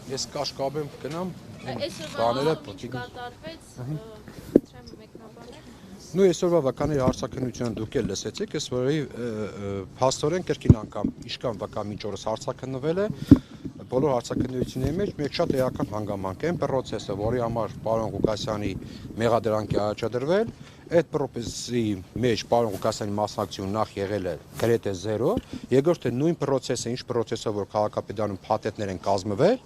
Ես կաշկաբեմ կնամ, բաները կատարվեց, նու այսօրվա վականների հարցաքննությունը դուք էլ լսեցիք, ես որի փաստորեն կրկին անգամ իշքան վկա մինչ օրս հարցաքննվել է, բոլոր հարցաքննությունների մեջ մեկ շատ էական հանգամանք են պրոցեսը, որի համար պարոն Ղուկասյանի մեղադրանք է առաջադրվել, այդ պրոցեսի մեջ պարոն Ղուկասյանի մասնակցությունը նախ եղել է գրեթե 0, երկրորդը նույն պրոցեսը, ինչ պրոցեսով որ քաղաքապետարանում փաթեթներ են կազմվել,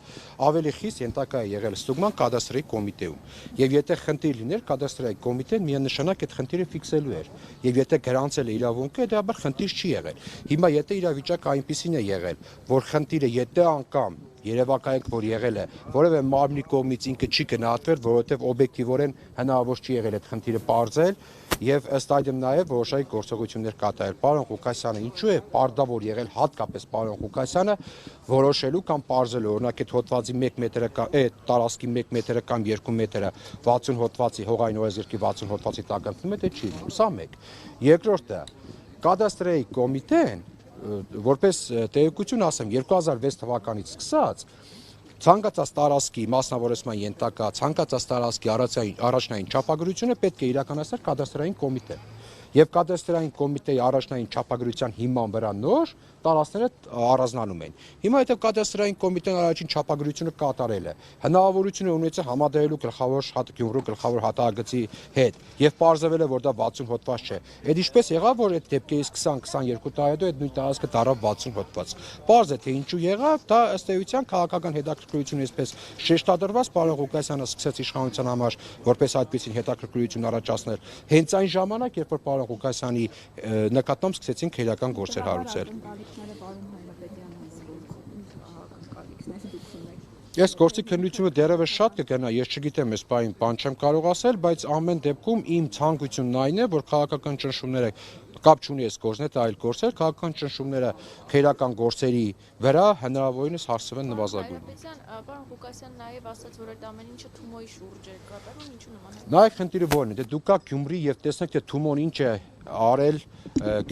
ավելի խիստ ենթակա է եղել ստուգման կադաստրի կոմիտեում։ Եվ եթե խնդիր լիներ, կադաստրի կոմիտեն միանշանակ այդ խնդիրը ֆիքսելու էր։ Եվ եթե գրանցել է իրավունքը, դա խնդիր չի եղել։ Հիմա եթե իրավիճակը այնպեսին է եղել, որ խնդիրը եթե անգամ երևակայեք, որ եղել է, որևէ մարմնի կողմից ինքը չի գնահատվել, որովհետև օբյեկտիվորեն հնարավոր չի եղել այդ խնդիրը պարզել եւ ըստ այդմ նաեւ որոշակի գործողություններ կատարել։ Պարոն Ղուկասյանը ինչու է պարտավոր եղել հատկապես պարոն Ղուկասյանը որոշելու կամ պարզելու, օրինակ այդ հոդվածի 1 մետրը կամ այդ տարածքի 1 մետրը կամ 2 մետրը 60 հոդվածի հողային օրենսգրքի 60 հոդվածի տակ ընկնում է, դա չի լինում, սա մեկ։ Երկրորդը, կադաստրի կոմիտեն որպես տեղեկություն ասեմ 2006 թվականից սկսած ցանկացած տարածքի մասնավորեցման ենթակա ցանկացած տարածքի առաջնային չափագրությունը պետք է իրականացնել կադաստրային կոմիտեն եւ կադաստրային կոմիտեի առաջնային չափագրության հիման վրա նոր տարածքները առանձնանում են։ Հիմա եթե կադաստրային կոմիտեն առաջին չափագրությունը կատարել է, հնարավորություն է ունեցել համադրելու Գյումրու գլխավոր հատագծի հետ եւ պարզվել է, որ դա 60 հոդված չէ։ Այդ ինչպես եղավ, որ այդ դեպքերից 20-22 տարի հետո այդ նույն տարածքը դարավ 60 հոդված։ Պարզ է, թե ինչու եղավ, դա ըստ էության քաղաքական հետաքրքրություն այսպես շեշտադրված պարոն Ղուկասյանը սկսեց իշխանության համար որպես այդպիսին հետաքրքրություն առաջացնել հենց այն ժամանակ, երբ որ պարոն Ղուկասյանի նկատմամբ սկսեցին քրեական գործեր հարուցել։ Ես գործի քննությունը դեռևս շատ կգնա, ես չգիտեմ, այս բան չեմ կարող ասել, բայց ամեն դեպքում իմ ցանկությունն այն է, որ քաղաքական ճնշումները կապ չունի այս գործն հետ, այլ գործեր, քաղաքական ճնշումները քրեական գործերի վրա հնարավորինս հարցվեն նվազագույն։ Պարոն Ղուկասյանն նաև ասաց, որ այդ ամեն ինչը Թումոյի շուրջ է կատարվում, ինչու նման է։ Նայեք խնդիրը որն է, դե դուք կաք Գյումրի եւ տեսնեք, թե Թումոն ինչ է արել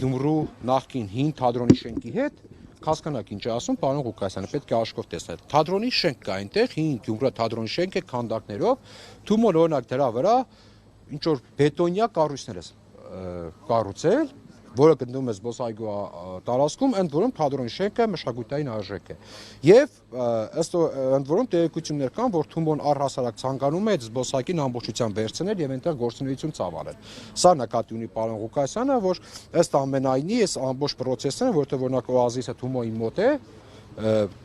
Գյումրու նախկին հին թատրոնի շենքի հետ, հասկանաք ինչ է ասում պարոն Ղուկասյանը, պետք է աշխով տեսնել։ Թատրոնի շենք կա այնտեղ, հին Գյումրու թատրոնի շենք է քանդակներով, Թումոն օրինակ դրա վրա ինչ որ բետոնյա կառույցներ է կառուցել, որը գտնվում է զբոսայգու տարածքում, ընդ որում թատրոնի շենքը մշակութային արժեք է։ Եվ ըստ ընդ որում տեղեկություններ կան, որ Թումոն առհասարակ ցանկանում է այդ զբոսայգին ամբողջությամբ վերցնել եւ այնտեղ գործունեություն ծավալել։ Սա նկատի ունի պարոն Ղուկասյանը, որ ըստ ամենայնի այս ամբողջ process-ը, որտեղ օրինակ օազիսը Թումոյի մոտ է,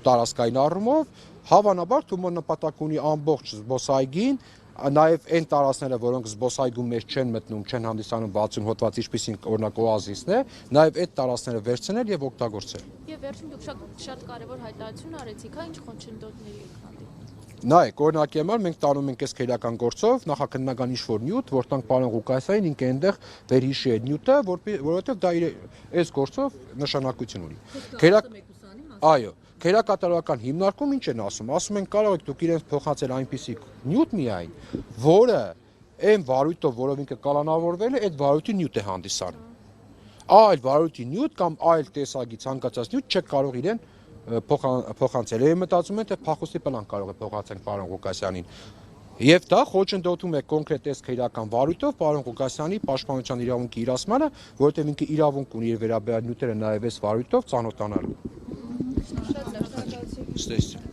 տարածքային առումով, հավանաբար Թումոն նպատակ ունի ամբողջ զբոսայգին նաև այն տարածքները, որոնք զբոսայգու մեջ չեն մտնում, չեն հանդիսանում 60 հոդված, ինչպիսին օրինակ օազիսն է, նաև այդ տարածքները վերցնել եւ օգտագործել։ Եվ վերջում դուք շատ կարևոր հայտարարություն արեցիք, ինչ խոչընդոտների եք հանդիպում։ Նայեք, օրինակի համար մենք տանում ենք այս քրեական գործով նախաքննական ինչ-որ նյութ, որ տանք պարոն Ղուկասյանին, ինքը այնտեղ վերհիշի է նյութը, որովհետեւ դա այս գործով նշանակություն ունի։ Այո, քրեակատարական հիմնարկում ինչ են ասում են կարող եք դուք իրենց փոխանցել այնպիսի նյութ միայն, որը այն վարույթով, որով ինքը կալանավորվել է, այդ վարույթի նյութ է հանդիսանում։ Այլ վարույթի նյութ կամ այլ տեսակի ցանկացած նյութ չեք կարող իրեն փոխանցել։ Եվ մտածում են, թե փախուստի պլան կարող է փոխանցենք պարոն Ղուկասյանին։ Եվ դա խոչընդոտում է կոնկրետ այս քրեական վարույթով պարոն Ղուկասյանի պաշտպանության իրավունքի իրացմանը, որովհետև ինքը իրավունք ունի իր վերաբերյալ նյութերը նաև այս վարույթով ծանոթանալու։ Շատ լավ, շնորհակալություն։